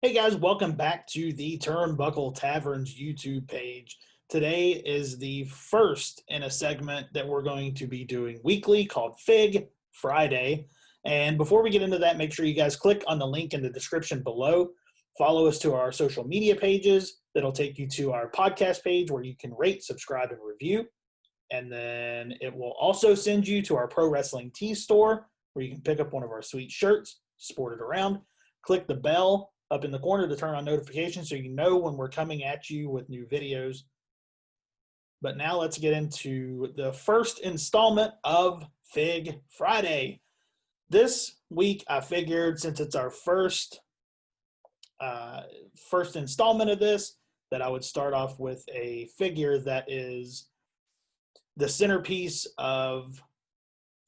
Hey guys, welcome back to the Turnbuckle Taverns YouTube page. Today is the first in a segment that we're going to be doing weekly called Fig Friday. And before we get into that, make sure you guys click on the link in the description below. Follow us to our social media pages. That'll take you to our podcast page where you can rate, subscribe, and review. And then it will also send you to our Pro Wrestling Tees store where you can pick up one of our sweet shirts, sport it around. Click the bell up in the corner to turn on notifications so you know when we're coming at you with new videos. But now let's get into the first installment of Fig Friday. This week I figured, since it's our first installment of this, that I would start off with a figure that is the centerpiece of,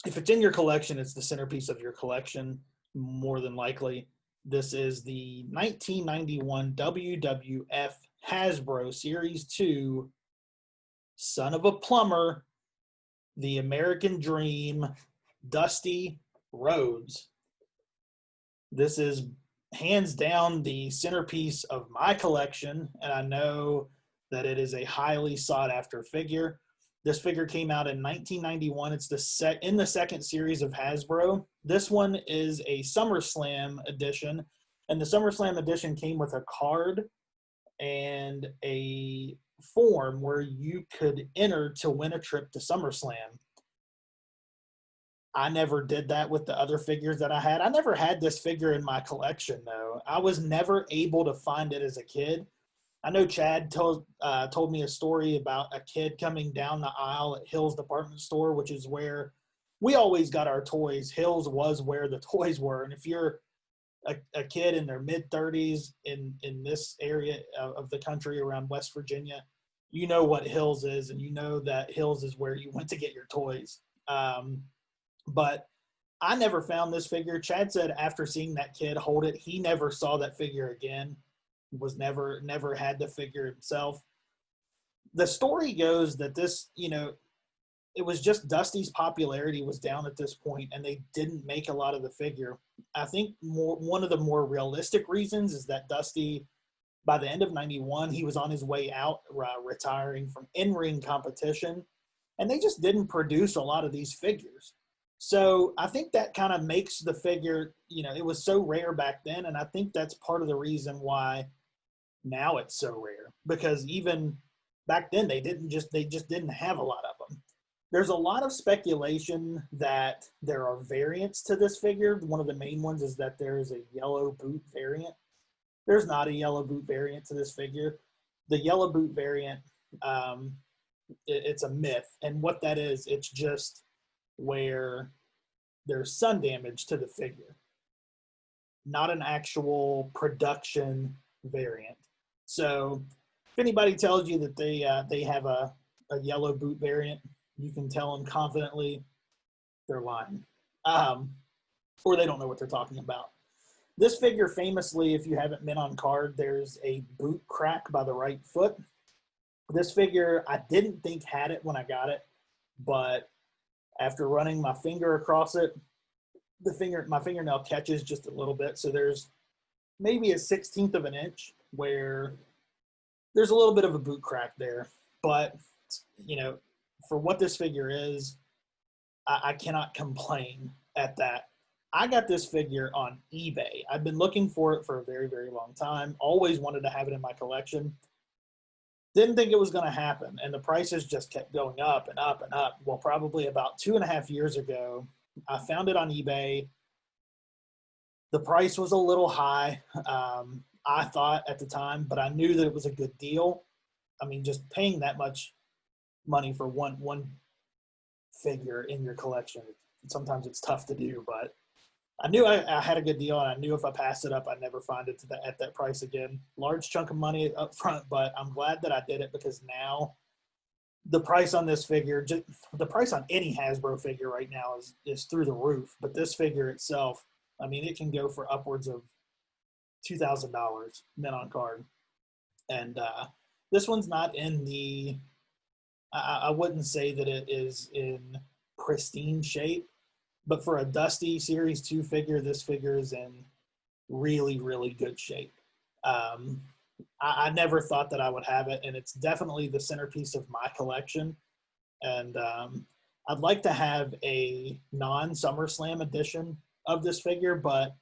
if it's in your collection, it's the centerpiece of your collection, more than likely. This is the 1991 WWF Hasbro Series 2 Son of a Plumber, the American Dream, Dusty Rhodes. This is hands down the centerpiece of my collection, and I know that it is a highly sought after figure. This figure came out in 1991. It's in the second series of Hasbro. This one is a SummerSlam edition, and the SummerSlam edition came with a card and a form where you could enter to win a trip to SummerSlam. I never did that with the other figures that I had. I never had this figure in my collection, though. I was never able to find it as a kid. I know Chad told me a story about a kid coming down the aisle at Hill's department store, which is where we always got our toys. Hill's was where the toys were. And if you're a kid in their mid-30s in this area of the country around West Virginia, you know what Hill's is, and you know that Hill's is where you went to get your toys. But I never found this figure. Chad said after seeing that kid hold it, he never saw that figure again. Was never had the figure himself. The story goes that this, it was just Dusty's popularity was down at this point, and they didn't make a lot of the figure. I think one of the more realistic reasons is that Dusty, by the end of 91, he was on his way out, retiring from in-ring competition, and they just didn't produce a lot of these figures. So I think that kind of makes the figure, it was so rare back then, and I think that's part of the reason why now it's so rare, because even back then they just didn't have a lot of them. There's a lot of speculation that there are variants to this figure. One of the main ones is that there is a yellow boot variant. There's not a yellow boot variant to this figure. The yellow boot variant, it's a myth, and what that is, it's just where there's sun damage to the figure, not an actual production variant. So if anybody tells you that they have a yellow boot variant, you can tell them confidently they're lying, or they don't know what they're talking about. This figure, famously, if you haven't been on card, there's a boot crack by the right foot. This figure, I didn't think had it when I got it, but after running my finger across it, my fingernail catches just a little bit. So there's maybe a 1/16 of an inch where there's a little bit of a boot crack there. But, for what this figure is, I cannot complain at that. I got this figure on eBay. I've been looking for it for a very, very long time. Always wanted to have it in my collection. Didn't think it was going to happen, and the prices just kept going up and up and up. Well, probably about 2.5 years ago, I found it on eBay. The price was a little high, I thought at the time, but I knew that it was a good deal. I mean, just paying that much money for one figure in your collection, sometimes it's tough to do, but I knew I had a good deal, and I knew if I passed it up, I'd never find it at that price again. Large chunk of money up front, but I'm glad that I did it, because now the price on this figure, the price on any Hasbro figure right now is through the roof. But this figure itself, I mean, it can go for upwards of $2,000 mint on card. And this one's not in the, I wouldn't say that it is in pristine shape, but for a Dusty Series 2 figure, this figure is in really, really good shape. Um, I never thought that I would have it, and it's definitely the centerpiece of my collection. And I'd like to have a non-SummerSlam edition of this figure, but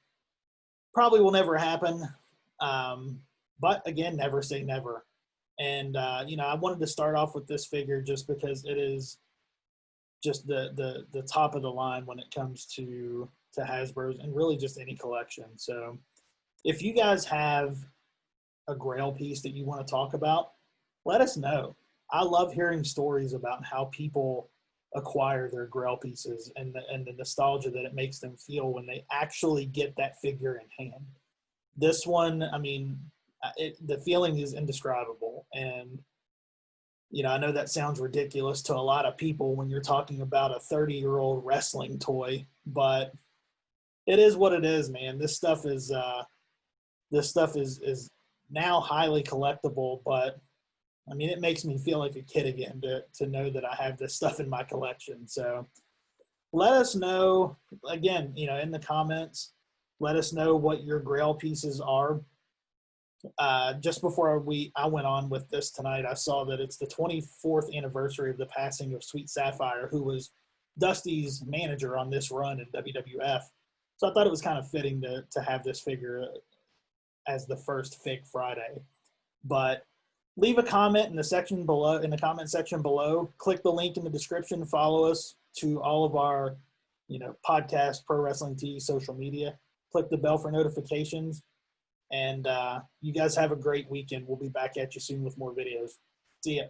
probably will never happen. But again, never say never. And I wanted to start off with this figure just because it is just the top of the line when it comes to Hasbro's and really just any collection. So if you guys have a grail piece that you want to talk about, let us know. I love hearing stories about how people acquire their grail pieces and the nostalgia that it makes them feel when they actually get that figure in hand. This one, I mean, the feeling is indescribable. And, I know that sounds ridiculous to a lot of people when you're talking about a 30-year-old wrestling toy, but it is what it is, man. This stuff is now highly collectible, but I mean, it makes me feel like a kid again to know that I have this stuff in my collection. So let us know, again, in the comments, let us know what your grail pieces are. Just before I went on with this tonight, I saw that it's the 24th anniversary of the passing of Sweet Sapphire, who was Dusty's manager on this run in WWF. So I thought it was kind of fitting to have this figure as the first Fig Friday. But leave a comment in the comment section below. Click the link in the description. Follow us to all of our, podcast, Pro Wrestling Tees, social media. Click the bell for notifications. And you guys have a great weekend. We'll be back at you soon with more videos. See ya.